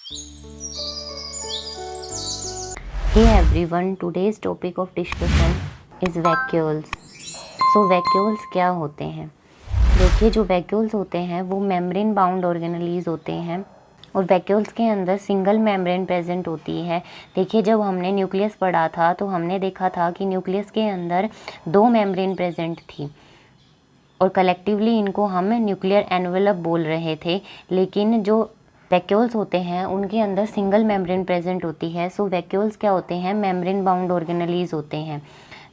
Hey everyone, today's topic of discussion is vacuoles. So vacuoles क्या होते हैं? देखिए, जो वैक्यूल्स होते हैं वो मेम्ब्रेन बाउंड ऑर्गेनेलीज होते हैं और वैक्यूल्स के अंदर सिंगल मेम्ब्रेन प्रेजेंट होती है। देखिए, जब हमने न्यूक्लियस पढ़ा था तो हमने देखा था कि न्यूक्लियस के अंदर 2 मेम्ब्रेन प्रेजेंट थी और कलेक्टिवली इनको हम न्यूक्लियर एनवेलप बोल रहे थे। लेकिन जो वैक्यूल्स होते हैं उनके अंदर सिंगल मेम्ब्रेन प्रेजेंट होती है। सो वैक्यूल्स क्या होते हैं? मेम्ब्रेन बाउंड ऑर्गेनेलीज होते हैं।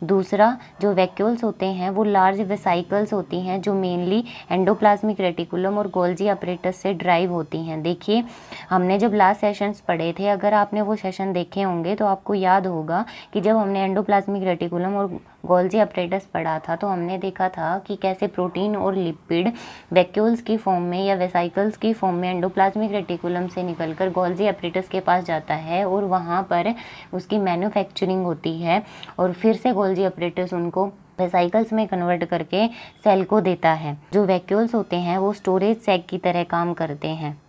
दूसरा, जो वैक्यूल्स होते हैं वो लार्ज वेसाइकल्स होती हैं जो मेनली एंडोप्लाज्मिक रेटिकुलम और गोल्जी अपरेटस से ड्राइव होती हैं। देखिए, हमने जब लास्ट सेशंस पढ़े थे, अगर आपने वो सेशन देखे होंगे तो आपको याद होगा कि जब हमने एंडोप्लाज्मिक रेटिकुलम और गोल्जी अपरेटस पढ़ा था तो हमने देखा था कि कैसे प्रोटीन और लिपिड वैक्यूल्स की फॉर्म में या वेसाइकल्स की फॉर्म में एंडोप्लाज्मिक रेटिकुलम से निकलकर गोल्जी अपरेटस के पास जाता है और वहाँ पर उसकी मैन्युफैक्चरिंग होती है और फिर से गोल्जी अपरेटस उनको वेसाइकल्स में कन्वर्ट करके सेल को देता है। जो वैक्यूल्स होते हैं वो स्टोरेज सैक की तरह काम करते हैं।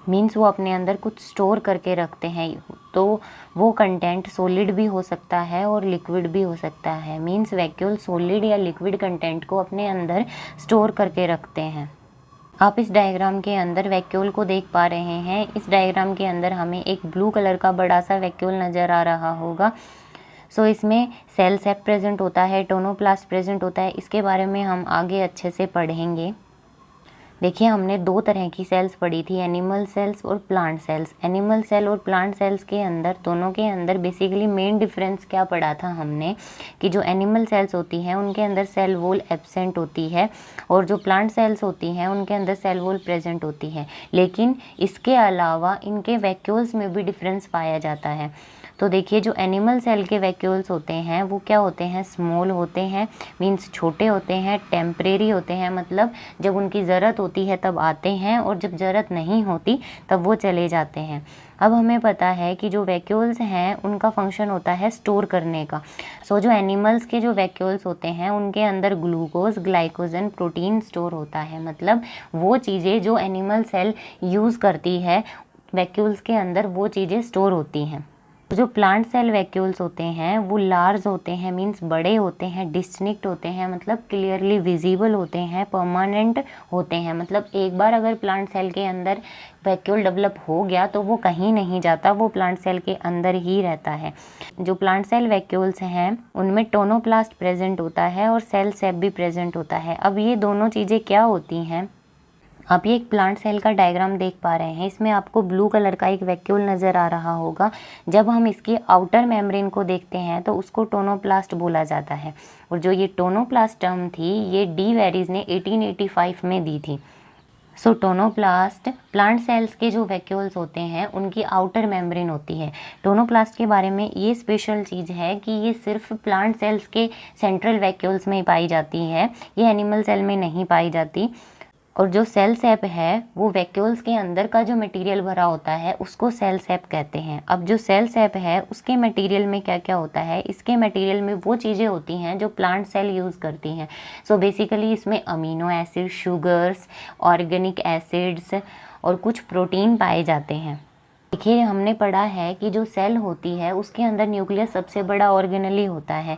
मीन्स वो अपने अंदर कुछ स्टोर करके रखते हैं। तो वो कंटेंट सॉलिड भी हो सकता है और लिक्विड भी हो सकता है। मीन्स वैक्यूल सॉलिड या लिक्विड कंटेंट को अपने अंदर स्टोर करके रखते हैं। आप इस डायग्राम के अंदर वैक्यूल को देख पा रहे हैं। इस डायग्राम के अंदर हमें एक ब्लू कलर का बड़ा सा वैक्यूल नज़र आ रहा होगा। सो इसमें सेल सेप प्रेजेंट होता है, टोनोप्लास्ट प्रेजेंट होता है। इसके बारे में हम आगे अच्छे से पढ़ेंगे। देखिए, हमने 2 तरह की सेल्स पढ़ी थी, एनिमल सेल्स और प्लांट सेल्स। एनिमल सेल और प्लांट सेल्स के अंदर, दोनों के अंदर बेसिकली मेन डिफरेंस क्या पढ़ा था हमने कि जो एनिमल सेल्स होती हैं उनके अंदर सेल वॉल एब्सेंट होती है और जो प्लांट सेल्स होती हैं उनके अंदर सेल वॉल प्रेजेंट होती है। लेकिन इसके अलावा इनके वैक्यूल्स में भी डिफरेंस पाया जाता है। तो देखिए, जो एनिमल सेल के वैक्यूल्स होते हैं वो क्या होते हैं? स्मॉल होते हैं, मीन्स छोटे होते हैं, टेम्परेरी होते हैं, मतलब जब उनकी ज़रूरत होती है तब आते हैं और जब ज़रूरत नहीं होती तब वो चले जाते हैं। अब हमें पता है कि जो वैक्यूल्स हैं उनका फंक्शन होता है स्टोर करने का। सो जो एनिमल्स के जो वैक्यूल्स होते हैं उनके अंदर ग्लूकोज, ग्लाइकोजन, प्रोटीन स्टोर होता है। मतलब वो चीज़ें जो एनिमल सेल यूज़ करती है वैक्यूल्स के अंदर वो चीज़ें स्टोर होती हैं। जो प्लांट सेल वैक्यूल्स होते हैं वो लार्ज होते हैं, मीन्स बड़े होते हैं, डिस्टिंक्ट होते हैं, मतलब क्लियरली विजिबल होते हैं, परमानेंट होते हैं। मतलब एक बार अगर प्लांट सेल के अंदर वैक्यूल डेवलप हो गया तो वो कहीं नहीं जाता, वो प्लांट सेल के अंदर ही रहता है। जो प्लांट सेल वैक्यूल्स हैं उनमें टोनोप्लास्ट प्रेजेंट होता है और सेल सेप भी प्रेजेंट होता है। अब ये दोनों चीज़ें क्या होती हैं? आप ये एक प्लांट सेल का डायग्राम देख पा रहे हैं। इसमें आपको ब्लू कलर का एक वैक्यूल नज़र आ रहा होगा। जब हम इसकी आउटर मेम्ब्रेन को देखते हैं तो उसको टोनोप्लास्ट बोला जाता है और जो ये टोनोप्लास्ट टर्म थी ये डी वेरीज ने 1885 में दी थी। सो टोनोप्लास्ट प्लांट सेल्स के जो वैक्यूल्स होते हैं उनकी आउटर मेम्ब्रेन होती है। टोनोप्लास्ट के बारे में ये स्पेशल चीज़ है कि ये सिर्फ प्लांट सेल्स के सेंट्रल वैक्यूल्स में ही पाई जाती है, ये एनिमल सेल में नहीं पाई जाती। और जो सेल सेप है वो वैक्यूल्स के अंदर का जो मटेरियल भरा होता है उसको सेल सेप कहते हैं। अब जो सेल सेप है उसके मटेरियल में क्या क्या होता है? इसके मटेरियल में वो चीज़ें होती हैं जो प्लांट सेल यूज़ करती हैं। सो बेसिकली इसमें amino acid, sugars, organic acids और कुछ प्रोटीन पाए जाते हैं। देखिए, हमने पढ़ा है कि जो सेल होती है उसके अंदर न्यूक्लियस सबसे बड़ा ऑर्गेनली होता है।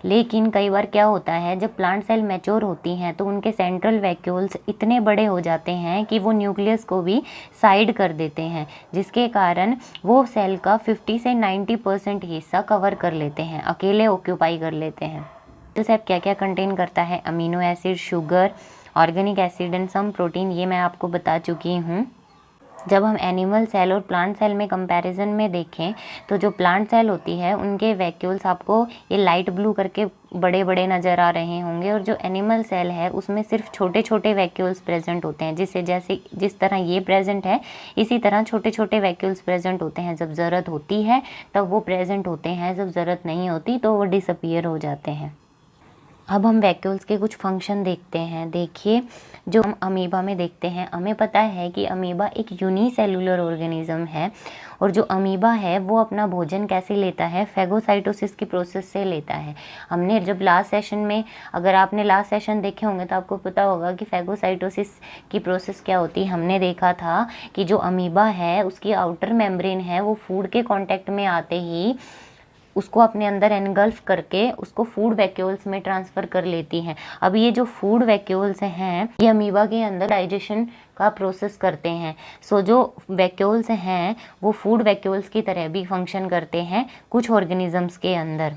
लेकिन कई बार क्या होता है, जब प्लांट सेल मैच्योर होती हैं तो उनके सेंट्रल वैक्यूल्स इतने बड़े हो जाते हैं कि वो न्यूक्लियस को भी साइड कर देते हैं, जिसके कारण वो सेल का 50 से 90% हिस्सा कवर कर लेते हैं, अकेले ऑक्यूपाई कर लेते हैं। तो सेल क्या क्या कंटेन करता है? Amino acid, sugar, organic acid and some protein, ये मैं आपको बता चुकी हूँ। जब हम एनिमल सेल और प्लांट सेल में कंपैरिजन में देखें तो जो प्लांट सेल होती है उनके वैक्यूल्स आपको ये लाइट ब्लू करके बड़े बड़े नज़र आ रहे होंगे और जो एनिमल सेल है उसमें सिर्फ छोटे छोटे वैक्यूल्स प्रेजेंट होते हैं, जिस तरह ये प्रेजेंट है इसी तरह छोटे छोटे वैक्यूल्स प्रेजेंट होते हैं। जब ज़रूरत होती है तब वो प्रेजेंट होते हैं, जब ज़रूरत नहीं होती तो वो डिसअपीयर हो जाते हैं। अब हम वैक्यूल्स के कुछ फंक्शन देखते हैं। देखिए, जो हम अमीबा में देखते हैं, हमें पता है कि अमीबा एक यूनिसेलुलर ऑर्गेनिज्म है और जो अमीबा है वो अपना भोजन कैसे लेता है, फेगोसाइटोसिस की प्रोसेस से लेता है। हमने जब लास्ट सेशन में, अगर आपने लास्ट सेशन देखे होंगे तो आपको पता होगा कि फेगोसाइटोसिस की प्रोसेस क्या होती है। हमने देखा था कि जो अमीबा है उसकी आउटर मेम्ब्रेन है वो फूड के कांटेक्ट में आते ही उसको अपने अंदर एनगल्फ करके उसको फूड वैक्यूल्स में ट्रांसफ़र कर लेती हैं। अब ये जो फूड वैक्यूल्स हैं ये अमीबा के अंदर डाइजेशन का प्रोसेस करते हैं। सो जो वैक्यूल्स हैं वो फूड वैक्यूल्स की तरह भी फंक्शन करते हैं कुछ ऑर्गेनिजम्स के अंदर।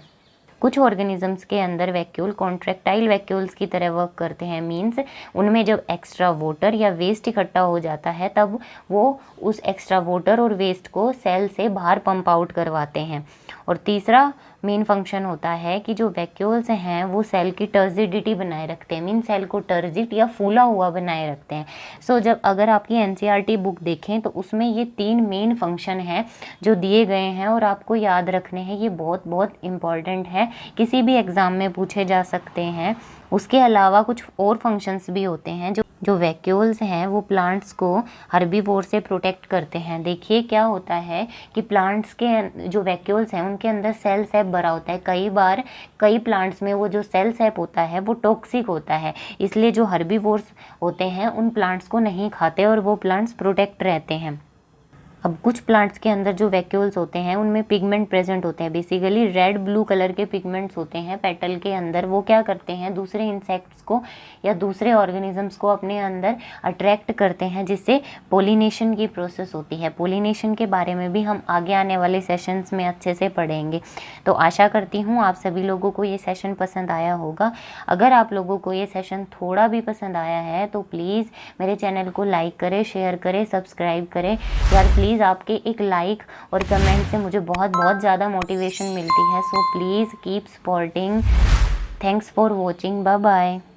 कुछ ऑर्गेनिजम्स के अंदर वैक्यूल कॉन्ट्रैक्टाइल वैक्यूल्स की तरह वर्क करते हैं। मीन्स उनमें जब एक्स्ट्रा वाटर या वेस्ट इकट्ठा हो जाता है तब वो उस एक्स्ट्रा वाटर और वेस्ट को सेल से बाहर पंप आउट करवाते हैं। और तीसरा मेन फंक्शन होता है कि जो वैक्यूल्स हैं वो सेल की टर्जिडिटी बनाए रखते हैं। मीन सेल को टर्जिट या फूला हुआ बनाए रखते हैं। सो जब अगर आपकी एनसीईआरटी बुक देखें तो उसमें ये 3 मेन फंक्शन हैं जो दिए गए हैं और आपको याद रखने हैं। ये बहुत बहुत इम्पॉर्टेंट है, किसी भी एग्ज़ाम में पूछे जा सकते हैं। उसके अलावा कुछ और फंक्शंस भी होते हैं। जो वैक्यूल्स हैं वो प्लांट्स को हर्बीवोर से प्रोटेक्ट करते हैं। देखिए क्या होता है कि प्लांट्स के जो वैक्यूल्स हैं उनके अंदर सेल सैप भरा होता है। कई बार कई प्लांट्स में वो जो सेल सैप होता है वो टॉक्सिक होता है, इसलिए जो हर्बीवोर्स होते हैं उन प्लांट्स को नहीं खाते और वो प्लांट्स प्रोटेक्ट रहते हैं। अब कुछ प्लांट्स के अंदर जो वैक्यूल्स होते हैं उनमें पिगमेंट प्रेजेंट होते हैं। बेसिकली रेड ब्लू कलर के पिगमेंट्स होते हैं पेटल के अंदर। वो क्या करते हैं, दूसरे इंसेक्ट्स को या दूसरे ऑर्गेनिजम्स को अपने अंदर अट्रैक्ट करते हैं, जिससे पोलिनेशन की प्रोसेस होती है। पोलिनेशन के बारे में भी हम आगे आने वाले सेशंस में अच्छे से पढ़ेंगे। तो आशा करती हूँ आप सभी लोगों को ये सेशन पसंद आया होगा। अगर आप लोगों को ये सेशन थोड़ा भी पसंद आया है तो प्लीज़ मेरे चैनल को लाइक करें, शेयर करें, सब्सक्राइब करें। यार प्लीज़ आपके एक लाइक और कमेंट से मुझे बहुत बहुत ज़्यादा मोटिवेशन मिलती है। So please keep supporting. Thanks for watching. Bye bye.